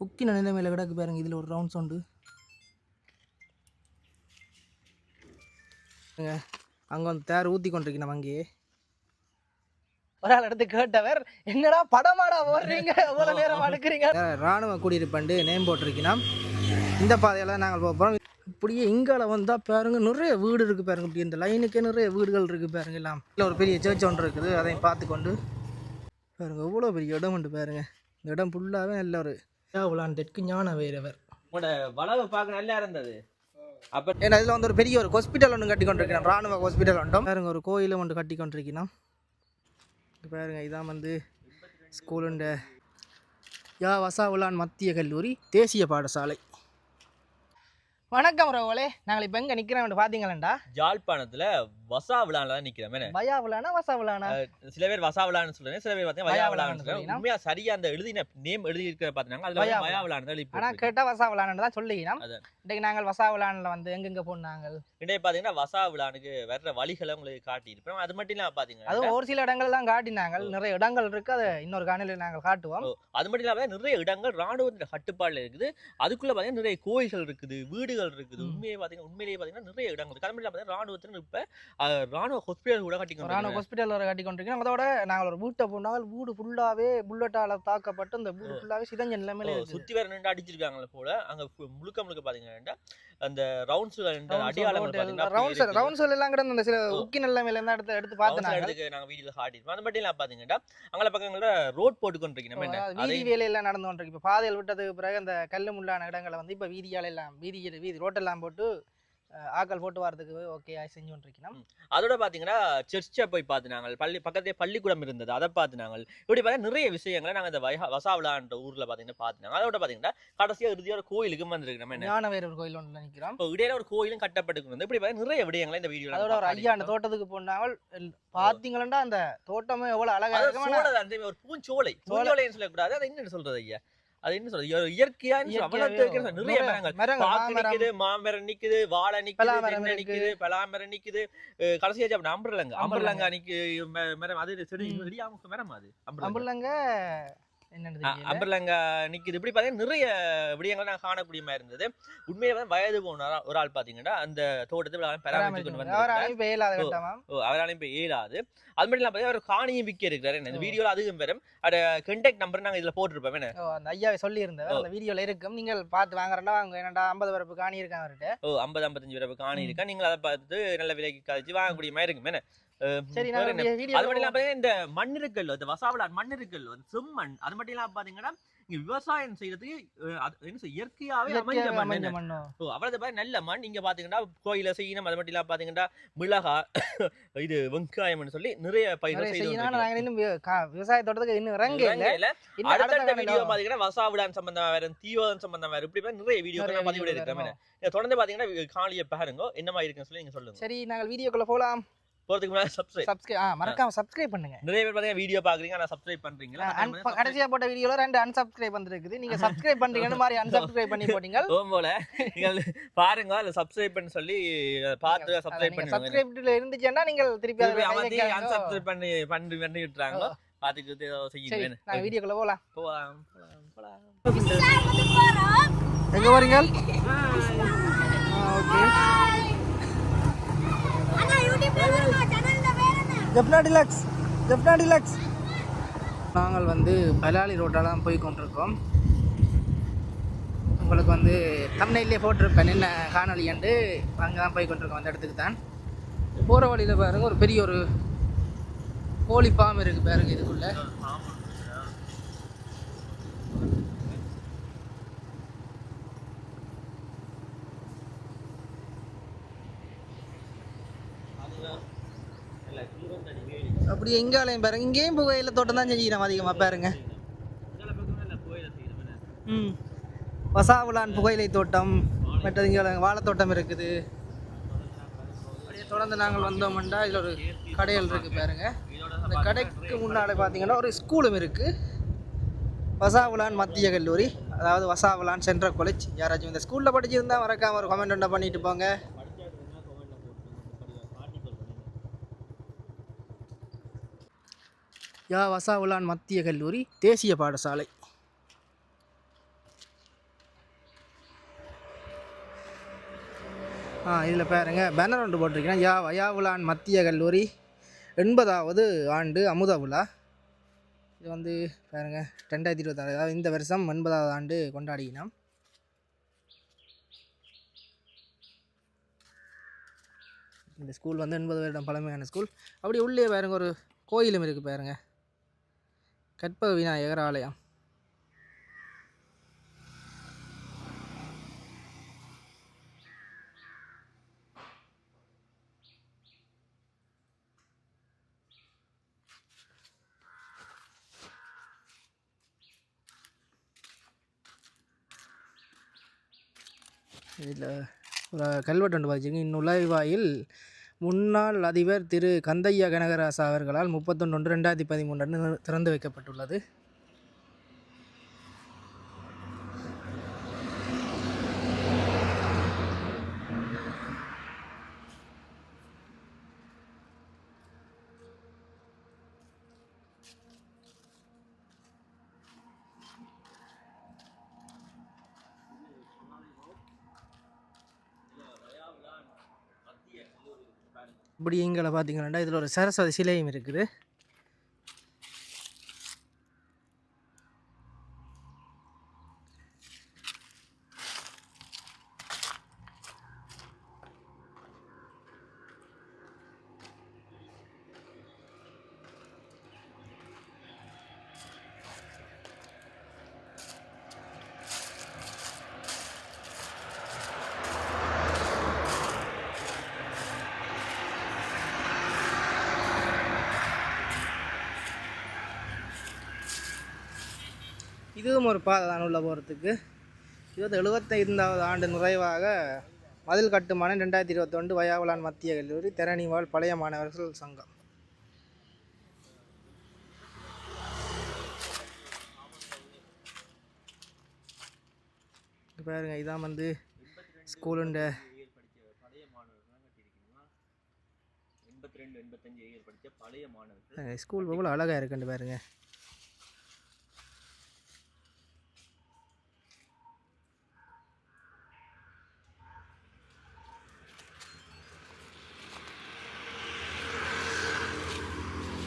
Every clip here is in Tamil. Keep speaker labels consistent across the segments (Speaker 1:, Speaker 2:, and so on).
Speaker 1: உக்கின நிலைமையில் கிடக்கு பாருங்க. இதில் ஒரு ரவுண்ட் சவுண்டு அங்கே வந்து தேர் ஊற்றி கொண்டிருக்கேன். நம்ம அங்கேயே ஒரு ஆள் எடுத்து கேட்டவர், என்னடா படமாடா ஓடுறீங்க, எவ்வளோ நேரம் அடுக்குறீங்க. இராணுவ குடியிருப்பண்டு நேம் போட்டிருக்கீங்கன்னா இந்த பாதையெல்லாம் நாங்கள் போகிறோம். இப்படியே இங்கால வந்தால் பாருங்க நிறைய வீடு இருக்குது பாருங்க. இப்படி இந்த லைனுக்கே நிறைய வீடுகள் இருக்குது பாருங்க. எல்லாம் இல்லை ஒரு பெரிய சர்ச் ஒன்று இருக்குது, அதையும் பார்த்து கொண்டு பாருங்க எவ்வளோ பெரிய இடம் உண்டு பாருங்க. இந்த இடம் ஃபுல்லாகவே நல்ல ஒரு விளாண்டற்கு ஞான வேறவர்
Speaker 2: உங்களோட வளவு பார்க்க நல்லா இருந்தது. அப்போ
Speaker 1: ஏன்னா இதில் வந்து ஒரு பெரிய ஒரு ஹாஸ்பிட்டல் ஒன்று கட்டி கொண்டிருக்கணும், இராணுவ ஹாஸ்பிட்டல் ஒன்றும் பாருங்க. ஒரு கோயிலும் ஒன்று கட்டி கொண்டிருக்கணும் பாருங்க. இதான் வந்து ஸ்கூலுண்ட யா வசாவுலான் மத்திய கல்லூரி தேசிய பாடசாலை. வணக்கம் ரவலே, நாங்கள் இப்போ எங்கே நிற்கிறோம் பார்த்தீங்களா?
Speaker 2: ஜாழ்ப்பாணத்தில் வசாவிலான்ல தான் நிற்கிறோம்.
Speaker 1: வயாவிலானா வசாவிலானா?
Speaker 2: சில பேர் வசாவிலான்னு சொல்றேன், சில பேர் பார்த்தீங்கன்னா வயாவிலான்னு சொல்றேன். உண்மையா சரியா அந்த எழுதின நேம் எழுதி இருக்கிற பார்த்தீங்கன்னா அதில் வயாவிலான் தான் எழுதி.
Speaker 1: ஆனால் கேட்டால் வசாவிலான்னு தான் சொல்லிக்கிறோம். இன்றைக்கு நாங்கள் வசாவிலானில் வந்து எங்கெங்கே போனாங்க
Speaker 2: இன்றைக்கு பார்த்தீங்கன்னா வசாவிலானுக்கு வர்ற வழிகளை உங்களுக்கு காட்டியிருப்போம். அது மட்டும் இல்லாமல் பார்த்தீங்கன்னா
Speaker 1: அதுவும் ஒரு சில இடங்கள் தான் காட்டினாங்க. நிறைய இடங்கள் இருக்குது, அது இன்னொரு காணொலியில் நாங்கள் காட்டுவோம்.
Speaker 2: அது மட்டும் இல்லாமல் நிறைய இடங்கள் ராணுவத்தின் கட்டுப்பாடில் இருக்குது. அதுக்குள்ளே பார்த்தீங்கன்னா நிறைய கோயில்கள் இருக்குது, வீடுகள் இருக்குது. உண்மையிலேயே பார்த்தீங்கன்னா நிறைய இடங்கள் இருக்குது. அது மட்டும் இல்லாமல் ராணுவத்தின் இப்போ ராணுவ ஹாஸ்பிட்டல் கூட கட்டிக்கொண்டு
Speaker 1: ராணுவ ஹாஸ்பிட்டல் வர கட்டி கொண்டிருக்கோம். அதோட நாங்கள் ஒரு வீட்டை போனால் வீடு ஃபுல்லாகவே புல்லட்டால் தாக்கப்பட்டு இந்த வீடு ஃபுல்லாகவே சிதஞ்ச நிலைமையில
Speaker 2: சுற்றி வேற நின்று அடிச்சிருக்காங்களே போல. அங்கே முழுக்க பார்த்தீங்கன்னா அந்த ரவுண்ட்ஸ் அடையாளங்கள்
Speaker 1: ரவுண்ட்ஸ் எல்லாம் கிடந்த அந்த சில உக்கி நிலைமையில இருந்தா எடுத்து பார்த்தோம்.
Speaker 2: நாங்கள் வீடியோவில் காட்டியிருப்போம். அது மட்டும் இல்லாமல் பார்த்தீங்கன்னா அங்கே பக்கங்களில் ரோட் போட்டு கொண்டிருக்கோம்.
Speaker 1: வீதி வேலையெல்லாம் நடந்து கொண்டிருக்கு. இப்போ பாதையில் விட்டதுக்கு பிறகு அந்த கல்லு முள்ளான இடங்களை வந்து இப்போ வீதியால எல்லாம் வீதி ரோட்டெல்லாம் போட்டு ஆக்கள் போட்டு வரதுக்கு ஓகே செஞ்சு கொண்டிருக்கோம்.
Speaker 2: அதோட பார்த்தீங்கன்னா சர்ச்சை போய் பார்த்துனாங்க, பக்கத்தே பள்ளிக்கூடம் இருந்தது, அதை பார்த்துனாங்க. இப்படி பார்த்தா நிறைய விஷயங்களை நாங்கள் இந்த வசாவிலான்ற ஊரில் பார்த்துனாங்க. அதோட பார்த்தீங்கன்னா கடைசியாக இறுதியாக கோயிலுக்கும் வந்திருக்கு.
Speaker 1: ஞான வேற ஒரு கோயில் ஒன்று நினைக்கிறோம்.
Speaker 2: இப்போ இடையில ஒரு கோயிலும் கட்டப்பட்டு இப்படி பார்த்தா நிறைய விடயங்களை இந்த வீடியோ.
Speaker 1: அதோட ஒரு ஐயா அந்த தோட்டத்துக்கு போனாங்க பார்த்தீங்களா? அந்த தோட்டமே எவ்வளோ அழகாக
Speaker 2: இருக்கும். ஒரு பூஞ்சோலை சொல்லக்கூடாது, அதை என்ன சொல்றது ஐயா? அது என்ன சொல்றது, இயற்கையா நிறைய மரங்கள் நிக்குது, மாமரம் நிக்குது, வாழை நிக்குது, தென்னை நிக்குது, பலாமரம் நிக்குது, கடைசியா அம்பர்லங்கா நிக்கு மரம். அது செடி மரம், அது
Speaker 1: அம்பர்லங்க
Speaker 2: அம்பர்லங்கா நிக்குது. இப்படி பாத்தீங்கன்னா நிறைய விடயங்கள் நாங்கள் காணக்கூடிய மாதிரி இருந்தது. உண்மையில வயது போன ஒரு ஆள் பாத்தீங்கன்னா அந்த தோட்டத்தை பராமரிச்சு அவராலையும் இப்ப இயலாது. அது மட்டும் இல்லாம அவர் காணியும் விற்க இருக்கிறாரு. இந்த வீடியோல அதுவும் பெறும். அது கான்டாக்ட் நம்பர் நாங்க இதுல போட்டிருப்போம்.
Speaker 1: அந்த ஐயாவை சொல்லி இருந்தேன், அந்த வீடியோல இருக்கும். நீங்கள் பார்த்து வாங்குறா வாங்க. என்னடா 50 வரப்பு காணி இருக்கா அவர்கிட்ட? 50-55 வரப்பு காணி இருக்கா. நீங்கள் அதை பார்த்து நல்ல விலைக்கு கழிச்சு வாங்கக்கூடிய மாதிரி இருக்கும். சரி,
Speaker 2: அது மட்டும் இல்லாம இந்த மண் இருக்கல், இந்த வசாவிலான் மண் இருக்கல், செம்மண். அது மட்டும் இல்லாம பாத்தீங்கன்னா இங்க விவசாயம் செய்யறதுக்கு இயற்கையாவே அமைஞ்ச மண். அவ்வளவு நல்ல மண். இங்க பாத்தீங்கன்னா கோயில செய்யணும். அது மட்டும் இல்லாம பாத்தீங்கன்னா மிளகா, இது வெங்காயம் சொல்லி நிறைய பயிர்கள் செய்யணும்.
Speaker 1: விவசாயத்தோட்டத்துக்கு இன்னும்
Speaker 2: அடுத்த வீடியோ பாத்தீங்கன்னா வசாவிலான் சம்பந்தமா வேற, தீவிரம் சம்பந்தமா வேற, இப்படி நிறைய வீடியோக்கள் பதிவிட இருக்கிறேன். தொடர்ந்து பாத்தீங்கன்னா காணியை பாருங்க என்ன மாதிரி இருக்குன்னு சொல்லி நீங்க சொல்லுங்க.
Speaker 1: சரி, நாங்கள் வீடியோக்குள்ள போலாம்.
Speaker 2: போறதுக்கு முன்னாடி சப்ஸ்கிரைப்
Speaker 1: மறக்காம சப்ஸ்கிரைப் பண்ணுங்க.
Speaker 2: நிறைய பேர் பாத்தீங்க வீடியோ பாக்குறீங்க, ஆனா சப்ஸ்கிரைப் பண்றீங்களா?
Speaker 1: கடைசியா போட்ட வீடியோல 2 unsubscribe வந்திருக்குது. நீங்க சப்ஸ்கிரைப் பண்றீங்கன்னு மாதிரி unsubscribe பண்ணி போட்டீங்க.
Speaker 2: போல நீங்கள் பாருங்க, அதுல சப்ஸ்கிரைப் பண்ணி சொல்லி பார்த்து சப்ஸ்கிரைப் பண்ணுங்க.
Speaker 1: சப்ஸ்கிரைப்ல இருந்துச்சுன்னா நீங்க திருப்பி அதை
Speaker 2: unsubscribe பண்ணி விட்டுறாங்க. பாத்துக்கிட்டு செய்யுங்க.
Speaker 1: நான் வீடியோக்குள்ள போலாம்.
Speaker 3: எங்க வரீங்க?
Speaker 1: Okay, Jaffna deluxe. நாங்கள் வந்து பலாலி ரோட்டெல்லாம் போய் கொண்டிருக்கோம். உங்களுக்கு வந்து தமிழ்நிலையே போட்டிருப்பேன் என்ன காணொலி என்று. அங்கே தான் போய் கொண்டிருக்கோம், அந்த இடத்துக்கு தான். போகிற வழியில் பாருங்க ஒரு பெரிய ஒரு கோழி பாம்பு இருக்குது பாருங்க இதுக்குள்ள. அப்படி எங்காலையும் பாருங்க, இங்கேயும் புகையில தோட்டம் தான் செஞ்சுக்கிறோம் அதிகமாக பாருங்க. வசாவிலான் புகையிலை தோட்டம், மற்றது இங்கே வாழைத்தோட்டம் இருக்குது. அப்படியே தொடர்ந்து நாங்கள் வந்தோம்னா இதில் ஒரு கடைகள் இருக்குது பாருங்க. அந்த கடைக்கு முன்னாடி பார்த்தீங்கன்னா ஒரு ஸ்கூலும் இருக்குது, வசாவிலான் மத்திய கல்லூரி, அதாவது வசாவிலான் சென்ட்ரல் காலேஜ். யாராச்சும் இந்த ஸ்கூலில் படிச்சிருந்தா மறக்காம ஒரு கமெண்ட் ஒன்றா பண்ணிட்டு போங்க. யா வசாவுலான் மத்திய கல்லூரி தேசிய பாடசாலை. இதில் பாருங்க பேனர் ஒன்று போட்டிருக்கேன். வயாவுலான் மத்திய கல்லூரி 80வது ஆண்டு அமுத விழா. இது வந்து பாருங்க 2026, அதாவது இந்த வருஷம் 80வது ஆண்டு கொண்டாடினோம். இந்த ஸ்கூல் வந்து 80 வருடம் பழமையான ஸ்கூல். அப்படி உள்ளே பாருங்க ஒரு கோயிலும் இருக்குது பாருங்க, கற்பக விநாயகர் ஆலயம். இதில் ஒரு கல்வெட்டு ஒன்று வச்சுருங்க. இந்நுழைவாயில் முன்னாள் அதிபர் திரு கந்தையா கனகராசா அவர்களால் 31/1/2013 திறந்து வைக்கப்பட்டுள்ளது. இப்படி இங்கே பார்த்தீங்கன்னா இதில் ஒரு சரஸ்வதி சிலையும் இருக்குது. இதுவும் ஒரு பாதை தான் உள்ள போகிறதுக்கு. இது 75வது ஆண்டு நிறைவாக மதில் கட்டுமானம் 2021 வயாவுலான் மத்திய கல்லூரி தெரணிவாழ் பழைய மாணவர்கள் சங்கம். பாருங்க இதான் வந்து ஸ்கூலுண்ட ஸ்கூல் எவ்வளோ அழகாக இருக்குன்னு பாருங்க.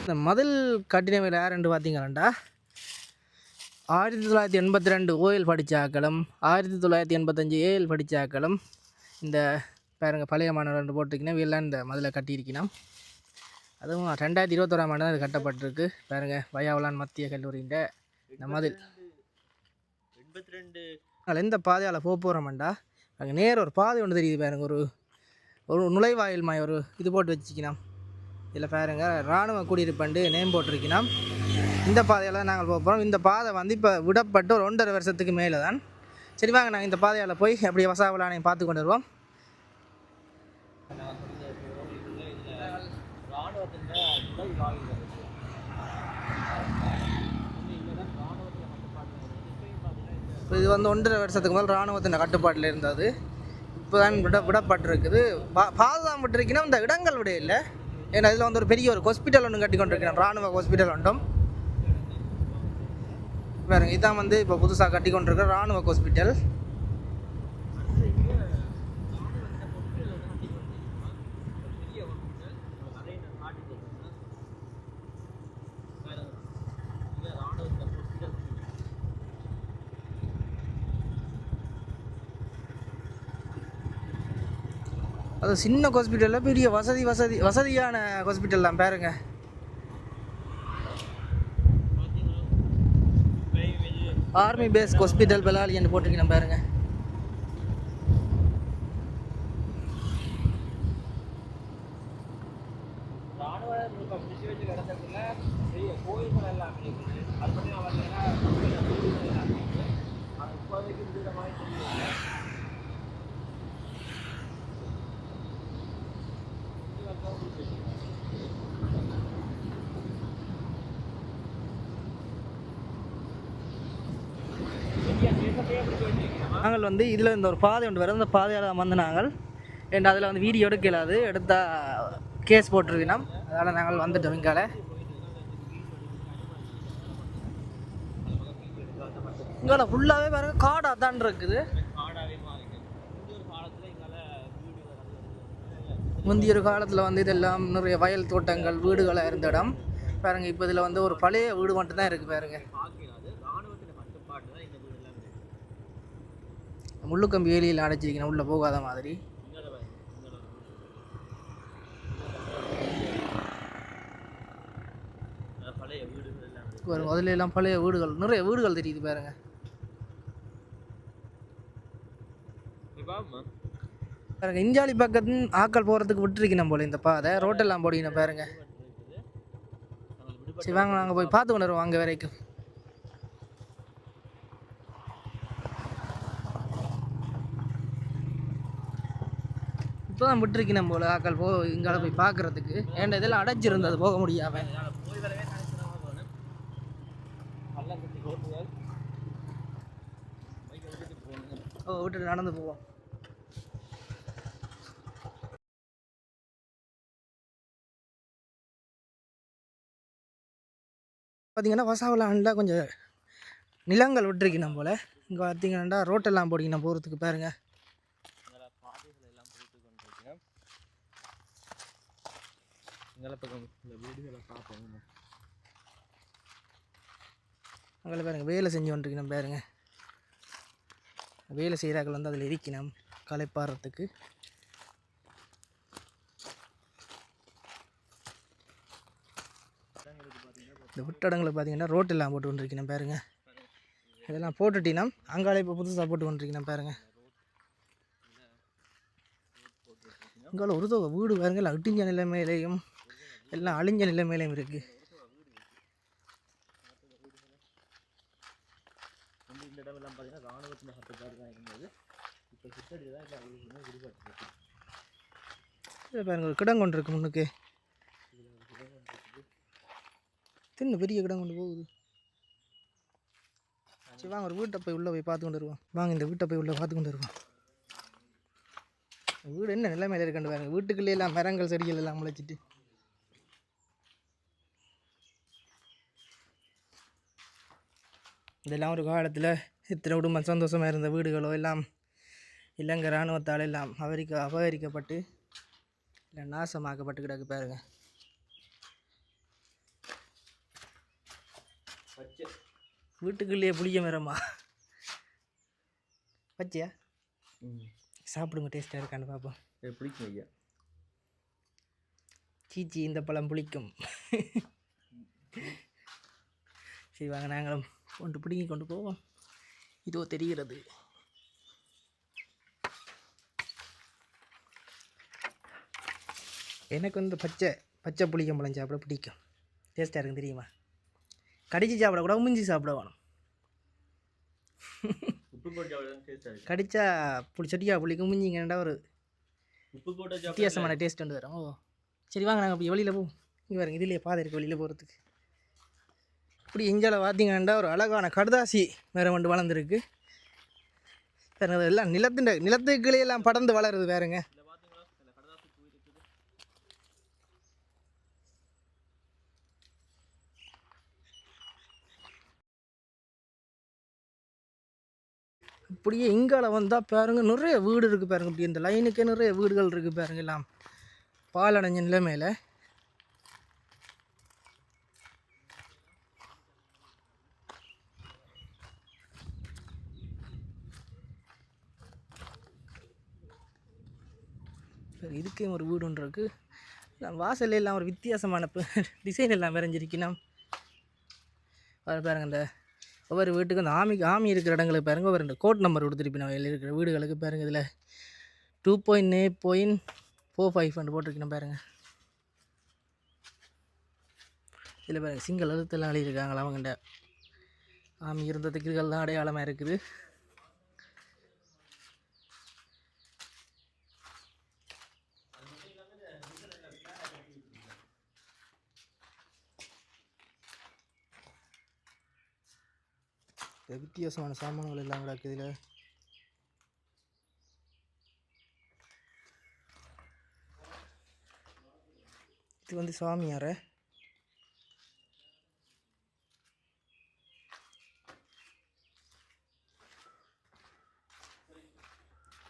Speaker 1: இந்த மதில் கட்டினவர் யாருன்னு பார்த்தீங்களாண்டா 1982 ஓஎல் படித்தாக்களும் 1985 ஏஎல் படித்தாக்களும் இந்த பாருங்க பழைய மாணவர்கள் போட்டிருக்கீங்கன்னா வீரெலாம் இந்த மதிலை கட்டியிருக்கணும். அதுவும் 2021ஆம் ஆண்டு அது கட்டப்பட்டிருக்கு. பாருங்க வயாவுலான் மத்திய கல்லூரின்ற இந்த மதில் 82. அதில் எந்த பாதையால் போக போகிறோம்டா அங்கே நேர ஒரு பாதை ஒன்று தெரியுது பாருங்க, ஒரு நுழைவாயில் மாதிரி ஒரு இது போட்டு வச்சுக்கணும். இதில் பாருங்க இராணுவ குடியிருப்பண்டு நேம் போட்டிருக்கணும். இந்த பாதையால் தான் நாங்கள் போக போகிறோம். இந்த பாதை வந்து இப்போ விடப்பட்டு ஒரு 1.5 வருஷத்துக்கு மேலே தான். சரி வாங்க நாங்கள் இந்த பாதையால் போய் அப்படியே வசாவிலானையும் பார்த்து கொண்டு வருவோம். இது வந்து 1.5 வருஷத்துக்கு மேலே இராணுவத்தின் கட்டுப்பாட்டில் இருந்தது. இப்போ தான் விடப்பட்டிருக்குது. பாதை தான் விட்டுருக்கணும், இந்த இடங்கள் விட இல்லை. ஏன்னா இதில் வந்து ஒரு பெரிய ஒரு ஹாஸ்பிட்டல் ஒன்று கட்டி கொண்டிருக்கிறேன், இராணுவ ஹாஸ்பிட்டல் ஒன்றும் பாருங்க. இதான் வந்து இப்போ புதுசாக கட்டி கொண்டிருக்கிற இராணுவ ஹாஸ்பிட்டல். அது சின்ன ஹாஸ்பிட்டலில் பெரிய வசதியான ஹாஸ்பிட்டல் தான் பாருங்க. ஆர்மி பேஸ் ஹாஸ்பிட்டல் பெலாலியன் போட்டிருக்கேன் பாருங்க. நாங்கள் வந்து இதில் இந்த ஒரு பாதை ஒன்று வரும், அந்த பாதையால் வந்து நாங்கள் ஏன்னா அதில் வந்து வீடியோ எடுக்கலாது, எடுத்தால் கேஸ் போட்டிருக்கணும். அதனால் நாங்கள் வந்துட்டோம். இங்கால இங்கால ஃபுல்லாகவே பாருங்க காடாக தான் இருக்குது. முந்தைய ஒரு காலத்தில் வந்து இதெல்லாம் நிறைய வயல் தோட்டங்கள் வீடுகளாக இருந்த இடம் பாருங்க. இப்போ இதில் வந்து ஒரு பழைய வீடு மட்டும்தான் இருக்குது பாருங்க. முள்ளுக்கம்பி வேலியில் அடைச்சிருக்கணும் உள்ளே போகாத மாதிரி. பாருங்க அதில் எல்லாம் பழைய வீடுகள், நிறைய வீடுகள் தெரியுது பாருங்க. பாருங்க இஞ்சாலி பக்கத்து ஆக்கள் போகிறதுக்கு விட்டுருக்கணும் போல இந்த பாதை. ரோட்டெல்லாம் போடிக்கணும் பாருங்க. சரி வாங்க நாங்கள் போய் பார்த்து கொண்டு வருவோம் அங்கே வரைக்கும். இப்போ தான் விட்டுருக்கணும் போல ஆக்கள் இங்கால போய் பார்க்குறதுக்கு. ஏன்டா இதெல்லாம் அடைச்சிருந்தது போக முடியாமல். ஓ விட்டுட்டு நடந்து போவோம். பார்த்தீங்கன்னா வசாவலாண்டில் கொஞ்சம் நிலங்கள் விட்டுருக்கணும் போல். இங்கே பார்த்தீங்கன்னா ரோட்டெல்லாம் போடிக்கணும் போகிறதுக்கு பாருங்க. அங்கே பாருங்க வேலை செஞ்சு வந்துருக்கணும் பாருங்க. வேலை செய்கிறார்கள் வந்து அதில் இருக்கணும் களைப்பாடுறதுக்கு. இந்த விட்டடங்களை பார்த்தீங்கன்னா ரோட்டெல்லாம் போட்டு கொண்டிருக்கணும் பாருங்க. இதெல்லாம் போட்டுட்டினா அங்காலே இப்போ புதுசாக போட்டு கொண்டிருக்கணும் பாருங்க. அங்கால ஒரு தொகை வீடு பாருங்க எல்லாம் இடிஞ்ச நிலைமையிலையும் எல்லாம் அழிஞ்ச நிலைமையிலையும் இருக்குது. பாருங்க ஒரு கிடம் கொண்டு இருக்கு முன்னுக்கு. தின்னு பெரிய கிடம் கொண்டு போகுது. சரி வாங்க ஒரு வீட்டை போய் உள்ளே போய் பார்த்து கொண்டு வருவோம். வாங்க இந்த வீட்டை போய் உள்ளே பார்த்து கொண்டு வருவோம். வீடு என்ன நிலைமையில இருக்கான்னு பாருங்க. வீட்டுக்குள்ளே எல்லாம் மரங்கள் செடிகள் எல்லாம் முளைச்சிட்டு. இதெல்லாம் ஒரு காலத்தில் இத்தனை குடும்பம் சந்தோஷமாக இருந்த வீடுகளோ எல்லாம் இலங்கை இராணுவத்தால் எல்லாம் அபகரிக்கப்பட்டு இல்லை நாசமாக்கப்பட்டு கிடக்கு பாருங்க. வீட்டுக்குள்ளேயே புளிய மரமா பச்சையா? சாப்பிடுங்க டேஸ்ட்டாக இருக்கான்னு பார்ப்போம்.
Speaker 2: பிடிக்கும் ஐயா.
Speaker 1: சீச்சி இந்த பழம் புளிக்கும். சரி வாங்க நாங்களும் கொண்டு பிடுங்கி கொண்டு போவோம். இதோ தெரிகிறது. எனக்கு வந்து பச்சை புளிக்கம்பழம் சாப்பிட பிடிக்கும். டேஸ்ட்டாக இருக்கும் தெரியுமா? கடிச்சு சாப்பிடக்கூடாது, உமிஞ்சி சாப்பிட வேணும். கடிச்சா செடியாக புளிக்கும், உமிஞ்சிங்கன்னா ஒரு வித்தியாசமான டேஸ்ட் வந்து வரும். ஓ சரி வாங்க நாங்கள் இப்போ வெளியில் போவோம். இங்கே பாருங்க இதுலேயே பாதை இருக்குது வெளியில் போகிறதுக்கு. இப்படி இஞ்சால பார்த்தீங்கன்னா ஒரு அழகான கடுதாசி மரம் வந்து வளர்ந்துருக்கு. வேறு எல்லாம் நிலத்துக்குள்ளே எல்லாம் படர்ந்து வளருது வேறுங்க. இப்படியே இங்கால வந்தால் பாருங்க நிறைய வீடு இருக்குது பாருங்க. இப்படி இந்த லைனுக்கே நிறைய வீடுகள் இருக்குது பாருங்க. எல்லாம் பாலடைஞ்ச நிலைமையில். இதுக்கே ஒரு வீடு ஒன்று இருக்குது. வாசல் எல்லாம் ஒரு வித்தியாசமான டிசைன் எல்லாம் வரைஞ்சிருக்குன்னா பாருங்க. இந்த ஒவ்வொரு வீட்டுக்கும் அந்த ஆமி இருக்கிற இடங்களுக்கு பாருங்கள் ஒவ்வொரு ரெண்டு கோட் நம்பர் கொடுத்துருப்பினா இருக்கிற வீடுகளுக்கு பாருங்கள். இதில் 2.8.45 போட்டிருக்கணும் பாருங்கள். இதில் பாருங்கள் சிங்கள எழுத்தெல்லாம் எழுதியிருக்காங்களா அவங்கள்ட. ஆமி இருந்ததுக்கு இதுகள் தான் அடையாளமாக இருக்குது. வித்தியாசமான சாமான்கள் எல்லாம் கிடக்கு இதில். இது வந்து சாமியார.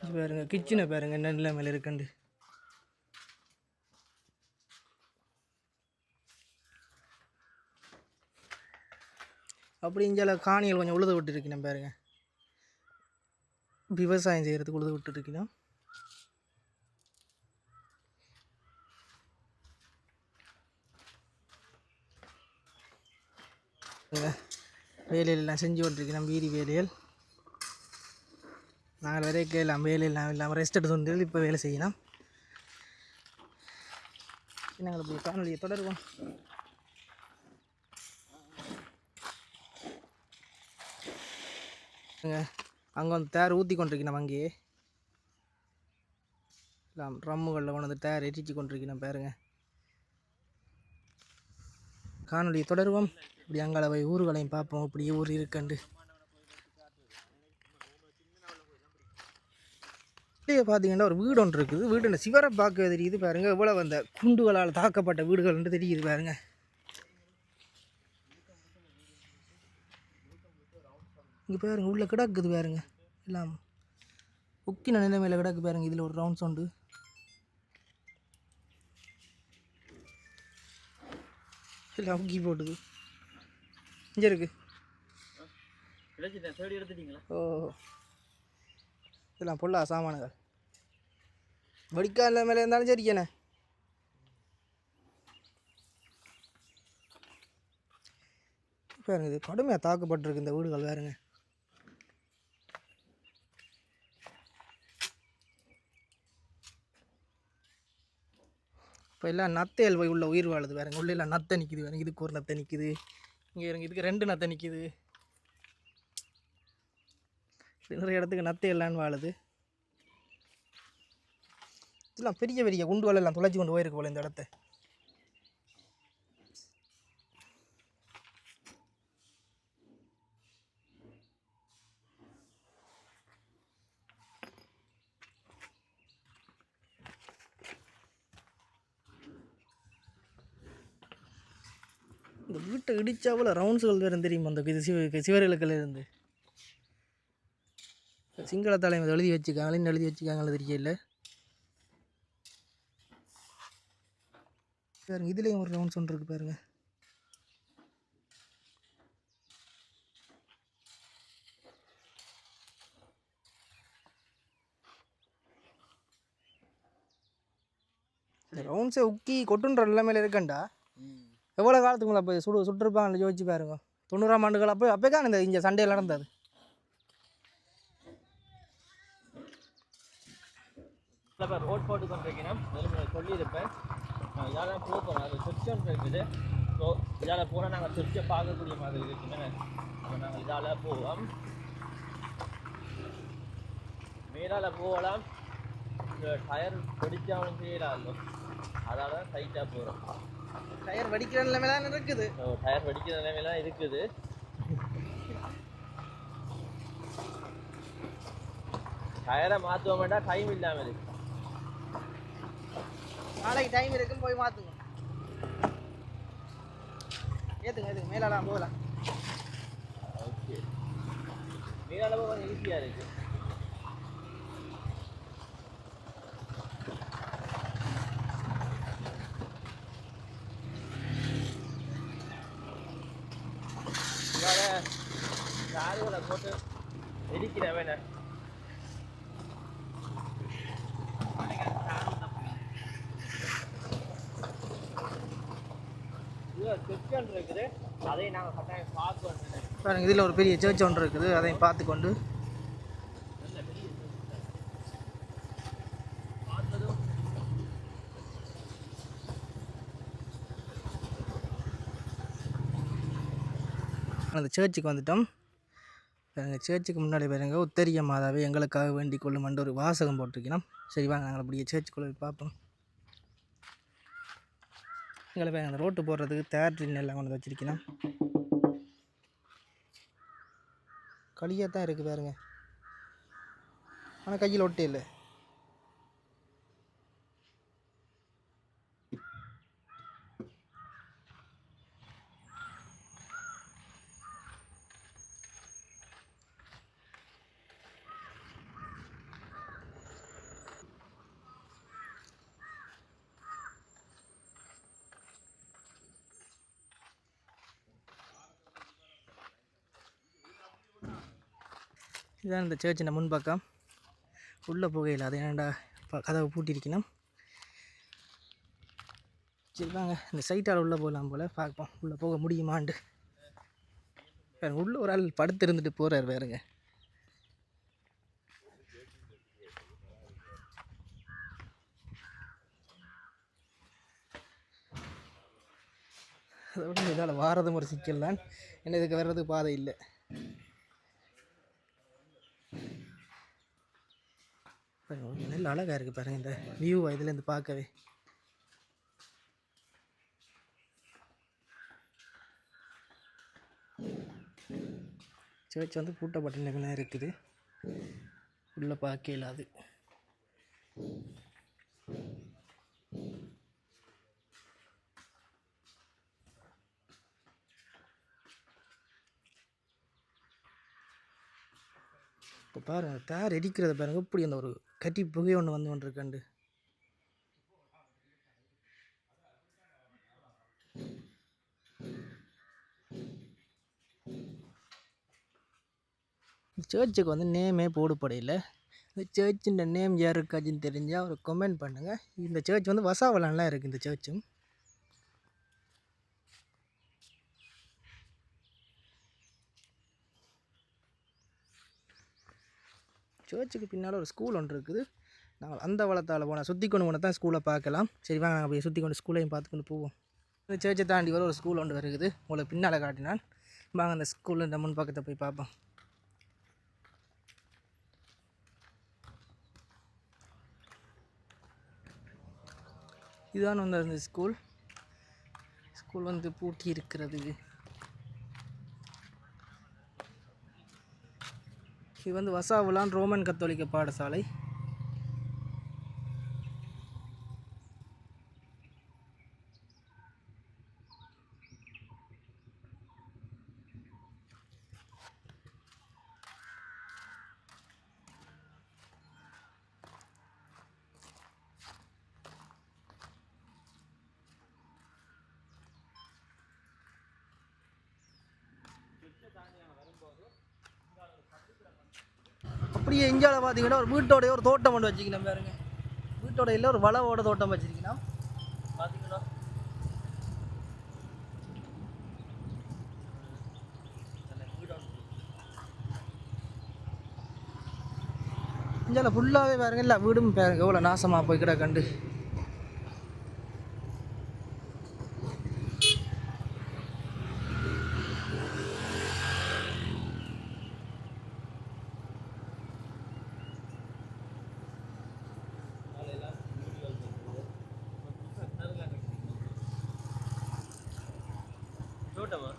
Speaker 1: இது பாருங்க கிச்சனை பாருங்க என்ன நிலைமையில் இருக்குண்டு. அப்படி இங்கே காணிகள் கொஞ்சம் உழுது விட்டுருக்கணும் பாருங்க, விவசாயம் செய்கிறதுக்கு உழுது விட்டுருக்கணும். வேலையெல்லாம் செஞ்சு கொண்டிருக்கணும், வீதி வேலைகள். நாங்கள் வரைக்கும் எல்லாம் வேலையெல்லாம் இல்லாமல் ரெஸ்ட் எடுத்து வந்து இப்போ வேலை செய்யணும். நாங்கள் இப்படி காணொலியை தொடருவோம். அங்கே வந்து தேர் ஊற்றி கொண்டிருக்கணும், அங்கேயே ட்ரம்முகளில் கொண்டு வந்து தேர் எரிச்சு கொண்டிருக்கணும் பாருங்க. காணொலியை தொடருவோம். இப்படி அங்கால போய் ஊர்களையும் பார்ப்போம், இப்படி ஊர் இருக்குண்டு. இப்படியே பார்த்தீங்கன்னா ஒரு வீடு ஒன்று இருக்குது. வீடு சிவரை பார்க்க தெரியுது பாருங்க. எவ்வளோ அந்த குண்டுகளால் தாக்கப்பட்ட வீடுகள் தெரியுது பாருங்க. இங்கே பாருங்க, உள்ள கிடக்குது பாருங்க, எல்லாம் உக்கின நிலைமையில் கிடக்கு பாருங்க. இதில் ஒரு ரவுண்ட் சவுண்டு எல்லாம் உக்கி போட்டுது. இங்கே இருக்கு. ஓ, இதெல்லாம் பொல்லா சாமான்கள். வடிக்கால மேலே இருந்தாலும் சரிக்கண்ணே. பாருங்க, இது கடுமையாக தாக்கப்பட்டிருக்கு இந்த வீடுகள் பாருங்க. இப்போ எல்லாம் நத்தையல் போய் உள்ள உயிர் வாழுது பாருங்க. உள்ள எல்லாம் நத்தை நிற்கிது பாருங்க. இதுக்கு ஒரு நத்தை நிற்கிது, இங்கே இருங்க இதுக்கு 2 நத்தை நிற்கிது. நிறைய இடத்துக்கு நத்தை எல்லாம் வாழுது. இதெல்லாம் பெரிய பெரிய குண்டுகள் எல்லாம் துளைச்சி கொண்டு போயிருக்கு போல இந்த இடத்த. இந்த வீட்டை இடிச்சாவில் ரவுண்ட்ஸுகள் வேறு தெரியுமா? அந்த இது சிவர்களுக்கில் இருந்து சிங்கள தலைமை எழுதி வச்சுக்காங்களே, எழுதி வச்சுக்காங்களே தெரியல. பாருங்க, இதுலேயும் ஒரு ரவுண்ட்ஸ் ஒன்று இருக்குது பாருங்க. ரவுண்ட்ஸை உக்கி கொட்டுன்ற நிலைமையில் இருக்கண்டா. எவ்வளோ காலத்துக்கு மேலே அப்போ சுட்டுருப்பாங்க யோசிச்சு பாருங்க. 90ஆம் ஆண்டுகள் அப்போ தான் இந்த இங்கே சண்டையில் நடந்தது.
Speaker 2: ரோட் போட்டு கொண்டிருக்கேன் சொல்லியிருப்பேன். இதால் போகிறோம், அது சுவிட்ச் ஒன்று இருக்குது. ஸோ இதால் போனால் நாங்கள் சுவிட்சை பார்க்கக்கூடிய மாதிரி இருக்குன்னு நாங்கள் இதால் போவோம். மேலால் போகலாம். இந்த டயர் வெடிச்சாலும் செய்யலாம், அதால் தான் டைட்டாக போகிறோம்.
Speaker 1: டயர் வெடிக்கிற நிலைமையிலாம் இருக்குது.
Speaker 2: டயர் வெடிக்கிற நிலைமையெல்லாம் இருக்குது. டயரை மாற்றுவோம் வேண்டாம், டைம் இல்லாமல் இருக்கு.
Speaker 1: நாளைக்கு டைம் இருக்குன்னு போய் மாற்றுங்க. ஏற்றுங்க மேலாலாம் போகலாம்.
Speaker 2: ஓகே, மேலால கொஞ்சம் ஈஸியாக இருக்குது. கார்களை போட்டு எரிக்கிறேன் வேணா. கிறிஸ்டியன் இருக்குது, அதை நாங்கள் கட்டாயம் பார்க்கணும்.
Speaker 1: பாருங்க, இதில் ஒரு பெரிய சர்ச் ஒன்று இருக்குது, அதையும் பார்த்துக்கொண்டு அந்த சர்ச்சுக்கு வந்துட்டோம். பாருங்க, சர்ச்சுக்கு முன்னாடி பாருங்க, உத்தரிய மாதாவே எங்களுக்காக வேண்டிக் கொள்ளும் ஒரு வாசகம் போட்டிருக்கணும். சரி வாங்க, நாங்கள் அப்படியே சர்ச்சுக்குள்ளே பார்ப்போம். எங்களை பாருங்க, அந்த ரோட்டு போடுறதுக்கு தேட்டரின் எல்லாம் கொண்டு வச்சிருக்கணும். களியாக தான் இருக்குது பாருங்க, ஆனால் கையில் ஒட்டே இல்லை. இதுதான் இந்த சர்ச்சின் முன்பக்கம். உள்ளே போகையில் அது ஏன்டா கதவை பூட்டியிருக்கணும். சரி வாங்க இந்த சைட்டால் உள்ளே போகலாம் போல் பார்ப்போம் உள்ளே போக முடியுமாண்டு. வேறு உள்ளே ஒரு ஆள் படுத்து இருந்துட்டு போகிறார் வேறுங்க. அதை விட இதால் வாரதும் ஒரு சிக்கல் தான். என்ன இதுக்கு வர்றதுக்கு பாதை இல்லை. நல்ல அழகாக இருக்குது பாருங்கள் இந்த வியூ இதுலேருந்து பார்க்கவே. சர்ச் வந்து பூட்டப்பட்ட நிலைமைலாம் இருக்குது. உள்ளே பார்க்க இல்லாது. இப்போ பாருங்கள் தார் எரிக்கிறத பாருங்கள். இப்படி அந்த ஒரு கட்டி புகை ஒன்று வந்து கொண்டிருக்காண்டு. சர்ச்சுக்கு வந்து நேமே போடப்படையில். இந்த சர்ச்சின் நேம் யாருக்காச்சுன்னு தெரிஞ்சால் ஒரு கமெண்ட் பண்ணுங்கள். இந்த சர்ச் வந்து வசாவலான்லாம் இருக்குது. இந்த சர்ச்சும் சர்ச்சுக்கு பின்னால் ஒரு ஸ்கூல் ஒன்று இருக்குது. நாங்கள் அந்த வளத்தால் போனால் சுற்றி கொண்டு போனால் தான் ஸ்கூலை பார்க்கலாம். சரி வாங்க நாங்கள் அப்படியே சுற்றி கொண்டு ஸ்கூலையும் பார்த்துக்கொண்டு போவோம். இந்த சர்ச்சை தாண்டி வர ஒரு ஸ்கூல் ஒன்று இருக்குது. உங்களுக்கு பின்னால் காட்டினான். வாங்க அந்த ஸ்கூலில் இந்த முன்பக்கத்தை போய் பார்ப்போம். இதுதான் வந்து அந்த ஸ்கூல் வந்து பூட்டி இருக்கிறது. இது வந்து வசாவுலான் ரோமன் கத்தோலிக்க பாடசாலை. அப்படியே இந்தியாவில் பார்த்தீங்கன்னா ஒரு வீட்டோடைய ஒரு தோட்டம் ஒன்று வச்சுக்கணும் பாருங்க. வீட்டோட இல்லை ஒரு வளவோட தோட்டம் வச்சிருக்கணும் பார்த்தீங்கன்னா. இந்தியாவில் ஃபுல்லாகவே பாருங்க. இல்லை வீடும் பாருங்க எவ்வளோ நாசமாக போய் கிடக்கண்டு.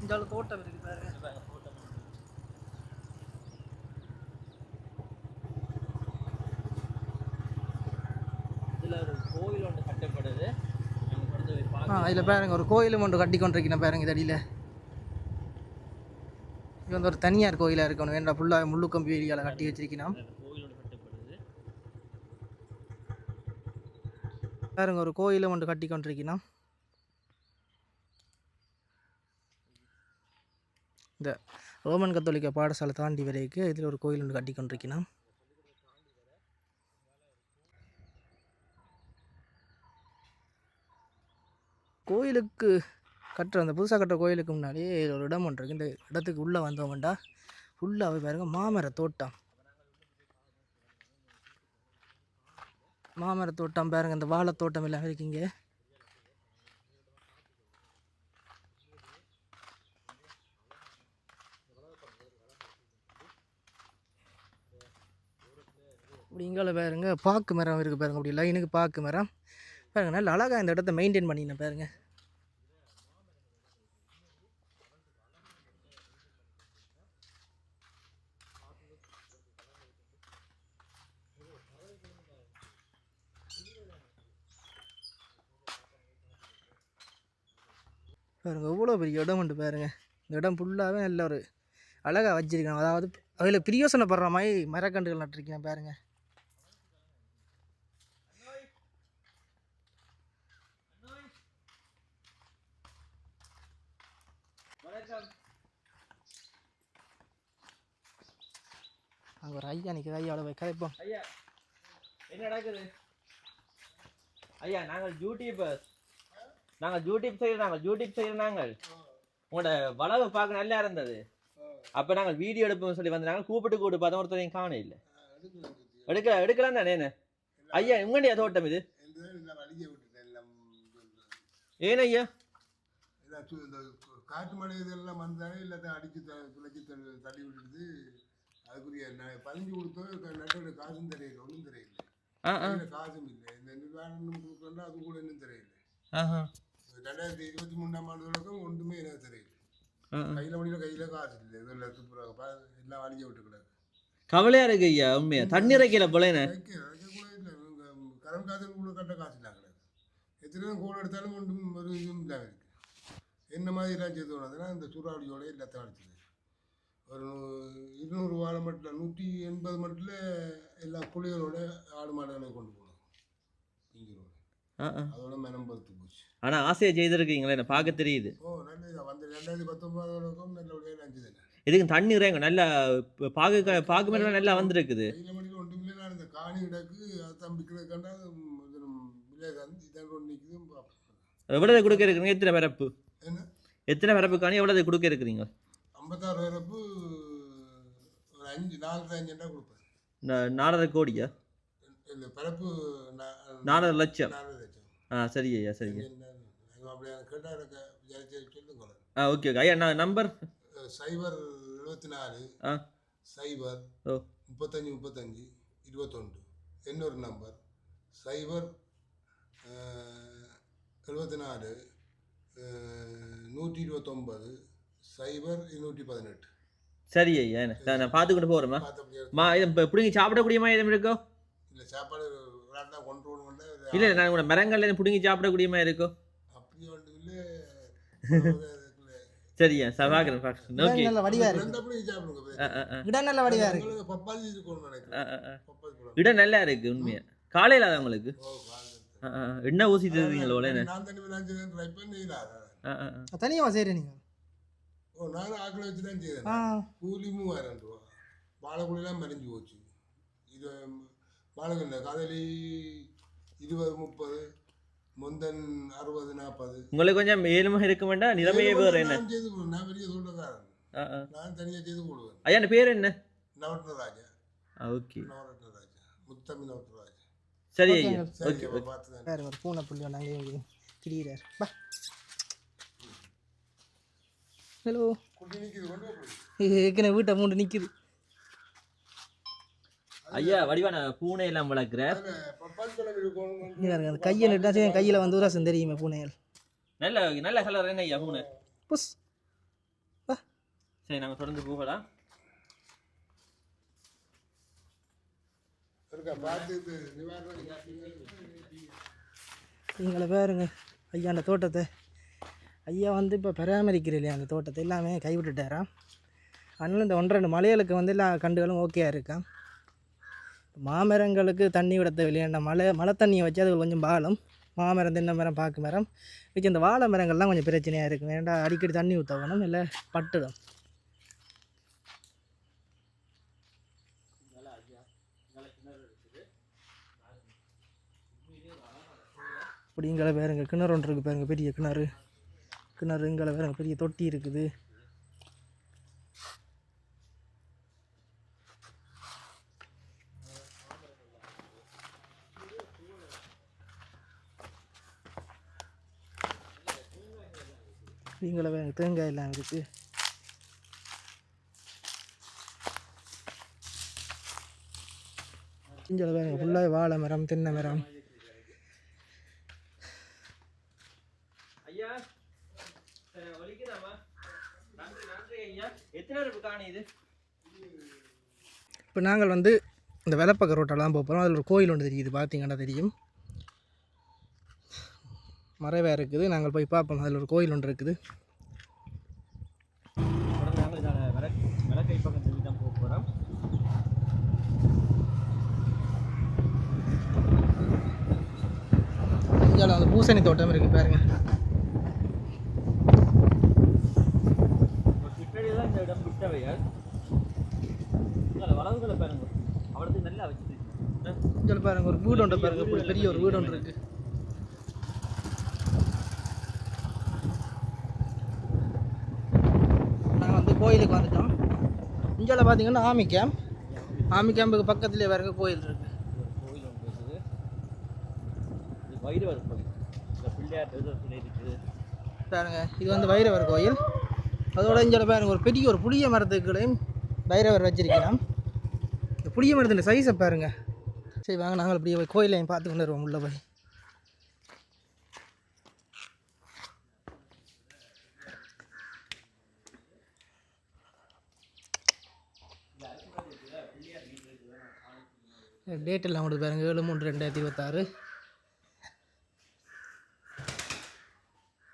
Speaker 1: இந்தியாவில் தோட்டம் இருக்குது பாருங்க.
Speaker 2: இதில் ஒரு கோயில் ஒன்று கட்டப்படுது.
Speaker 1: இதில் பாருங்க ஒரு கோயிலும் ஒன்று கட்டி கொண்டிருக்கணும் பாருங்க. இது அடியில் இது வந்து ஒரு தனியார் கோயிலாக இருக்கணும். ஏன்னா ஃபுல்லாக முள்ளு கம்பி ஏரியாவில் கட்டி வச்சிருக்கணும். பாருங்க ஒரு கோயிலும் ஒன்று கட்டி கொண்டிருக்கணும். இந்த ரோமன் கத்தோலிக்க பாடசாலை தாண்டி வரைக்கும் இதில் ஒரு கோயில் ஒன்று கட்டி கொண்டிருக்கணும். கோயிலுக்கு கட்டுற அந்த புதுசாக கட்டுற கோயிலுக்கு முன்னாடியே ஒரு இடம் ஒன்று இருக்குது. இந்த இடத்துக்கு உள்ளே வந்தவங்கண்டா ஃபுல்லாகவே பாருங்க மாமர தோட்டம். மாமர தோட்டம் பாருங்க. இந்த வாழைத்தோட்டம் எல்லாம் இருக்குங்க. அப்படி இங்கால பாருங்க பாக்கு மரம் இருக்குது பாருங்க. அப்படி லைனுக்கு பாக்கு மரம் பாருங்க. நல்ல அழகாக இந்த இடத்த மெயின்டைன் பண்ணினேன் பாருங்க. பாருங்க எவ்வளோ பெரிய இடம் உண்டு பாருங்க. இந்த இடம் ஃபுல்லாகவே நல்ல ஒரு அழகாக வச்சிருக்கேன். அதாவது அதில் பிரியோசனப்படுற மாதிரி மரக்கன்றுகள் நட்டிருக்கேன் பாருங்க. அங்கே ஒரு ஐயா நிற்கிது, ஐயாவோட போய் கதைப்போம்.
Speaker 2: ஐயா என்ன நடக்குது? ஐயா நாங்கள் யூடியூப் செய்யற நாங்கள் உங்களோட வளவு பார்க்க நல்லா இருந்தது. அப்ப நாங்கள் வீடியோ எடுப்போம்னு சொல்லி வந்து நாங்கள் கூப்பிட்டு பார்த்தோம், ஒருத்தரையும் காண இல்லை. எடுக்கலாம் தானே ஐயா? உங்களுடைய தோட்டம் இது ஏன் ஐயா?
Speaker 4: காற்று மழை இதெல்லாம் வந்தாலே எல்லாத்தையும் அடிச்சு துளைச்சி தள்ளி விட்டுடுது. அதுக்குரிய பதிஞ்சு கொடுத்தோம், நட்டோட காசும் தெரியல, ஒன்றும் தெரியல, காசும் இல்லை. இந்த நிர்வாகம் கொடுக்கணும்னா அது கூட இன்னும் தெரியல. 2023ஆம் ஆண்டு தொடக்கம் ஒன்றுமே எனக்கு தெரியல. கையில காசு இல்லை, இதெல்லாம் துப்புறாங்க, எல்லாம் அழிஞ்ச விட்டு கிடக்கு.
Speaker 2: கவலையா இருக்கு ஐயா. உண்மையா தண்ணி இறைக்கல போல
Speaker 4: கரண்ட் காசு கூட கட்ட காசு இல்லாம கிடக்கு. எத்தனை கோல் எடுத்தாலும் ஒன்றும் ஒரு இதுவும் இல்லாமல் இருக்கு. என்ன மாதிரி எல்லாம் செய்து போனதுன்னா இந்த சூறாவளியோட எல்லாத்தையும் அடிச்சது. ஒரு 200 வாழை மட்டில் 180 மட்டில் எல்லா குழிகளோட ஆடு மாடுகளை கொண்டு போனோம். இங்கோட அதோட மனம் பருத்து போச்சு.
Speaker 2: ஆனா ஆசையை செய்திருக்கீங்களே, என்ன பார்க்க தெரியுது.
Speaker 4: நல்ல வந்து 2019 நல்லபடியாக நினைச்சது.
Speaker 2: இதுக்கு தண்ணி இறைங்க நல்லா பாக்கு மேல நல்லா வந்திருக்குது.
Speaker 4: கையில மணியில் ஒன்றுமே நான் இந்த காணி கிடக்கு அதான் விற்கிறது கண்டா இதான் கொண்டு நிற்குது.
Speaker 2: எவ்வளவு கொடுக்க இருக்கிறீங்க? எத்தனை பிறப்பு?
Speaker 4: என்ன
Speaker 2: எத்தனை பிறப்பு காணி எவ்வளவு கொடுக்க இருக்கிறீங்க?
Speaker 4: 56 பிறப்பு ஒரு 4.5 கொடுப்பேன்.
Speaker 2: 4.5 கோடியா?
Speaker 4: இல்லை பிறப்பு
Speaker 2: 4 லட்சம். சரி ஐயா, சரிங்க.
Speaker 4: அப்படி கேட்டால் சொல்லுங்க.
Speaker 2: ஓகே ஓகே ஐயா. நான் நம்பர்
Speaker 4: 074 0 35 35 21. இன்னொரு நம்பர் 0 74 129 0 218.
Speaker 2: சரி ஐயா, நான் பார்த்துக்கிட்டு போகிறேம்மா. இது பிடிங்கி சாப்பிடக்கூடியமா எதுவும் இருக்கோ?
Speaker 4: இல்லை சாப்பாடு தான் கொண்டு போகணும்.
Speaker 2: இல்லை நான் உங்களோட மரங்கள்ல பிடிங்கி சாப்பிடக்கூடியமா இருக்கோ?
Speaker 4: அப்படி ஒன்று இல்லை.
Speaker 2: சரியா சபாகரன் பாக்கிறேன். ஓகே
Speaker 1: நல்ல வடிவா இருக்கு. இடம் நல்ல வடிவா இருக்கு.
Speaker 4: பப்பாளி இருக்கணும் நினைக்கிறேன்.
Speaker 2: இடம் நல்லா இருக்கு உண்மையா. காலையில அது உங்களுக்கு என்ன ஊசி தருவீங்களோ?
Speaker 4: நான் தண்ணி விளையாண்டு ட்ரை பண்ணீங்களா?
Speaker 1: தனியாக செய்கிறேன் நீங்கள்?
Speaker 4: நானும் ஆக்களை வச்சு தான் செய்கிறேன். கூலி 3000 ரூபா. வாழைக்குலாம் மறைஞ்சு போச்சு. இது வாழைக்கல்ல காதலி 20 30 முந்தன் 60 40.
Speaker 2: உங்களுக்கு கொஞ்சம் மேலும் இருக்க வேண்டாம். நிலைமையே வேறு என்ன
Speaker 4: செய்து போடுவேன். நான் பெரிய சொல்றேன், நான் தனியாக செய்து போடுவேன்.
Speaker 2: ஐயா பேர் என்ன?
Speaker 4: நவரத்னராஜா.
Speaker 2: ஓகே
Speaker 4: நவரத்னராஜா, முத்தமி நவரத்னராஜா.
Speaker 2: சரி ஐயா.
Speaker 4: ஓகே பார்த்து
Speaker 1: வேறு ஒரு பூனை புள்ளியோ நாங்கள் கிரியிறார். பா ஹலோ.
Speaker 4: குட்டி நிற்கிது, கொண்டு
Speaker 1: ஏற்கனவே வீட்டை மூண்டு நிற்கிது.
Speaker 2: ஐயா வடிவான பூனை எல்லாம் வளர்க்குறார்.
Speaker 1: அந்த கையை நட்டாச்சு என் கையில் வந்து ரசம் தெரியுமே பூனைகள்.
Speaker 2: நல்ல நல்ல கலர் என்ன ஐயா பூனை?
Speaker 1: புஷ்.
Speaker 2: சரி நாங்கள் தொடர்ந்து போகலாம்.
Speaker 1: நீங்களை பாருங்க ஐயா அந்த தோட்டத்தை. ஐயா வந்து இப்போ பராமரிக்கிற இல்லையா அந்த தோட்டத்தை எல்லாமே கைவிட்டுட்டாராம். அதனால இந்த 1-2 மலைகளுக்கு வந்து எல்லா கண்டுகளும் ஓகேயா இருக்கா. மாமரங்களுக்கு தண்ணி விட தேவையில்லையா. மழை தண்ணியை வச்சு அது கொஞ்சம் பாலம். மாமரம், தென்னை மரம், பாக்கு மரம் வச்சு இந்த வாழை மரங்கள்லாம் கொஞ்சம் பிரச்சனையாக இருக்கும். ஏன்டா அடிக்கடி தண்ணி ஊற்ற வேணும், இல்லை பட்டுடும். இப்படி இங்கே பாருங்க கிணறு ஒன்று இருக்குது பாருங்க, பெரிய கிணறு. இங்கே பாருங்க பெரிய தொட்டி இருக்குது. இங்கே பாருங்க தேங்காய் எல்லாம் இருக்குது. இங்கே பாருங்க ஃபுல்லாக வாழை மரம், தென்னை மரம். இப்போ நாங்கள் வந்து இந்த வெள்ளப்பக்க ரோட்டெல்லாம் போகிறோம். அதில் ஒரு கோயில் ஒன்று தெரியுது, பார்த்தீங்கன்னா தெரியும். மறைவாக இருக்குது, நாங்கள் போய் பார்ப்போம். அதில் ஒரு கோயில் ஒன்று இருக்குது. இங்கே அந்த பூசணி தோட்டம் இருக்குது பாருங்க.
Speaker 2: கதவுகளை பாருங்க அவ்வளவு நல்லா வச்சிருக்கு
Speaker 1: இங்க பாருங்க ஒரு வீடு ஒன்று பாருங்க இப்படி பெரிய ஒரு வீடு ஒன்று இருக்கு நாங்கள் வந்து கோயிலுக்கு வந்துட்டோம் இங்கே பார்த்தீங்கன்னா ஆமி கேம்புக்கு பக்கத்துலேயே பாருங்க கோயில் இருக்கு
Speaker 2: கோயில் ஒன்று இருக்குது இது வைரவர் கோயில் இந்த பிள்ளையார் சிலை இருக்குது
Speaker 1: பாருங்க இது வந்து வைரவர் கோயில் அதோட இங்கே பாருங்க ஒரு பெரிய ஒரு புளிய மரத்துக்குள்ளையும் வைரவர் வச்சிருக்கலாம் இந்த புளிய மரத்தின் சைஸை பாருங்க சரி வாங்க நாங்கள் இப்படியே போய் கோயிலையும் பார்த்து கொண்டு வருவோம் உள்ள போய் டேட் எல்லாம் கொடுத்து பாருங்க 7/3/2026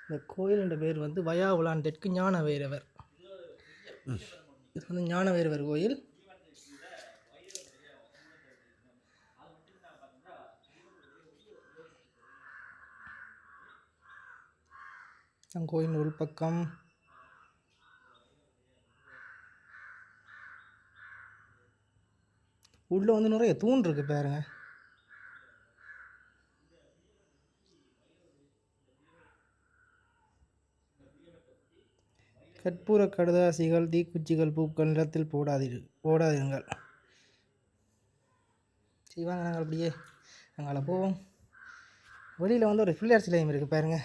Speaker 1: இந்த கோயிலுன்ற பேர் வந்து வயாவுலான் தெற்கு ஞான வைரவர் இது வந்து ஞான வைரவர் கோயில் கோயில் உள்பக்கம் உள்ள வந்து நிறைய தூண் இருக்கு பாருங்க கற்பூர கடுதாசிகள் தீக்குச்சிகள் பூக்கள் நிலத்தில் போடாதீர்கள் செய்வாங்க நாங்கள் அப்படியே நாங்கள் போவோம் வெளியில் வந்து ஒரு பிள்ளையார் சிலையும் இருக்குது பாருங்க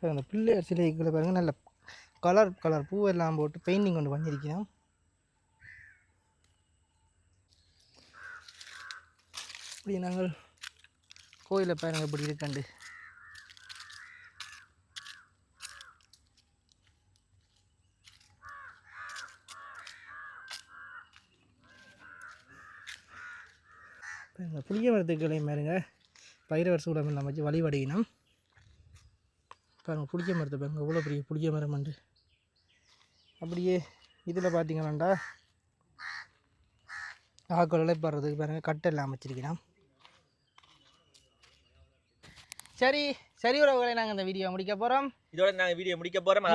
Speaker 1: அந்த பிள்ளையார் சிலைக்குள்ள பாருங்க நல்ல கலர் பூவெல்லாம் போட்டு பெயிண்டிங் கொண்டு பண்ணியிருக்கிறோம் இப்படி நாங்கள் கோயிலை பாருங்க இப்படி இருக்காண்டு இந்த புளிய மரத்துக்களையும் பாருங்க பைரவர் சூடம் எல்லாம் வச்சு வழிபடிக்கணும் பாருங்க புளிய மரத்தை பாருங்க எவ்வளோ பெரிய புளிய மரம் உண்டு அப்படியே இதில் பார்த்தீங்கன்னாண்டா ஆக்கள் இழைப்படுறதுக்கு பாருங்க கட்டெல்லாம் அமைச்சிருக்கிறோம் சரி உறவுகளை நாங்கள் இந்த வீடியோ முடிக்க போகிறோம்
Speaker 2: இதோட நாங்க வீடியோ முடிக்க போறோம்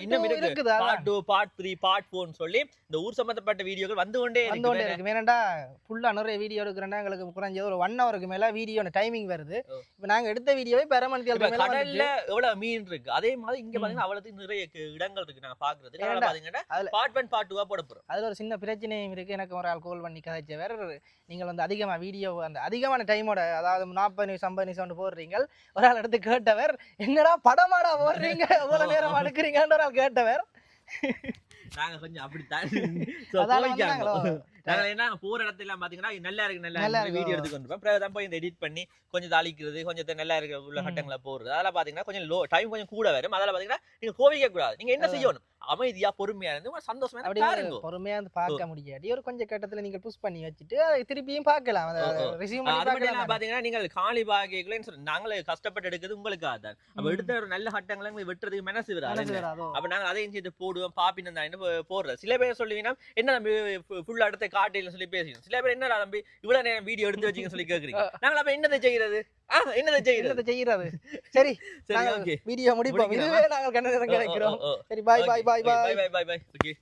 Speaker 1: இன்னும் இருக்குதா
Speaker 2: பார்ட் 2 பார்ட் 3 பார்ட் 4 சொல்லி இந்த ஊர் சம்பந்தப்பட்ட வீடியோக்கள் வந்து கொண்டே
Speaker 1: இருக்கு வேணாண்டா ஃபுல்லா நிறைய வீடியோ எடுக்கிறேன்னா எங்களுக்கு குறைஞ்சது ஒரு 1 ஹவருக்கு மேல வீடியோ டைமிங் வருது இப்போ நாங்க எடுத்த வீடியோவே பெரமணித்தியல்
Speaker 2: கடல்ல எவ்வளவு மீன் இருக்கு அதே மாதிரி இங்க பாத்தீங்கன்னா அவ்வளவு நிறைய இடங்கள் இருக்கு நாங்க பாக்குறது அதனால பாத்தீங்கன்னா பார்ட் 1 பார்ட் 2 போட போறோம்
Speaker 1: அதுல ஒரு சின்ன பிரச்சனையும் இருக்கு எனக்கு ஒரு ஆள் கால் பண்ணி கதைச்ச வேற நீங்கள் வந்து அதிகமா வீடியோ அந்த அதிகமான டைமோட அதாவது 40 நிமிஷம் 50 நிமிஷம் போடுறீங்க ஒரு ஆள் எடுத்து கேட்டவர் என்னடா படமாடா போடுறீங்க எவ்வளவு நேரம் அடுக்குறீங்கன்ற ஒரு ஆள் கேட்டவர்
Speaker 2: நாங்க கொஞ்சம் அப்படித்தான் நாங்க என்ன போற இடத்துல பாத்தீங்கன்னா நல்லா இருக்கு வீடியோ எடுத்து கொண்டிருப்போம் அப்புறம் போய் இந்த எடிட் பண்ணி கொஞ்சம் தாளிக்கிறது கொஞ்சம் நல்லா இருக்கிற உள்ள கட்டங்களை போடுறது அதெல்லாம் பாத்தீங்கன்னா கொஞ்சம் டைம் கொஞ்சம் கூட வரும் அதெல்லாம் பாத்தீங்கன்னா நீங்க கோவிக்க கூடாது நீங்க என்ன செய்யணும் அமைதியா பொறுமையா இருந்து சந்தோஷமா பாருங்க
Speaker 1: பொறுமையா இருந்து பார்க்க முடியாது ஒரு கொஞ்சம் கட்டத்துல நீங்க புஷ் பண்ணி வச்சுட்டு அதை திருப்பியும் பார்க்கலாம்
Speaker 2: பாத்தீங்கன்னா நீங்க காலி பாக்கியங்களேன்னு நாங்களே கஷ்டப்பட்டு எடுக்கிறது உங்களுக்காக தான் அப்ப எடுத்த ஒரு நல்ல கட்டங்களை வெட்டுறதுக்கு மனசு வராது அப்ப நாங்க அதையும் சேர்த்து போடுவோம் பாப்பின்னு தான் போடுறது சில பேர் சொல்லுவீங்கன்னா என்ன நம்பி ஃபுல்லா அடுத்த காட்டில சொல்லி பேசிக்கணும் சில பேர் என்ன நம்பி இவ்வளவு நேரம் வீடியோ எடுத்து வச்சுக்க சொல்லி கேக்குறீங்க நாங்க அப்ப என்னதை செய்யறது
Speaker 1: சரி வீடியோ முடிப்போம் இதுவே நாங்கள் கண்ணு கிடைக்கிறோம் சரி பாய்
Speaker 2: Bye. Okay.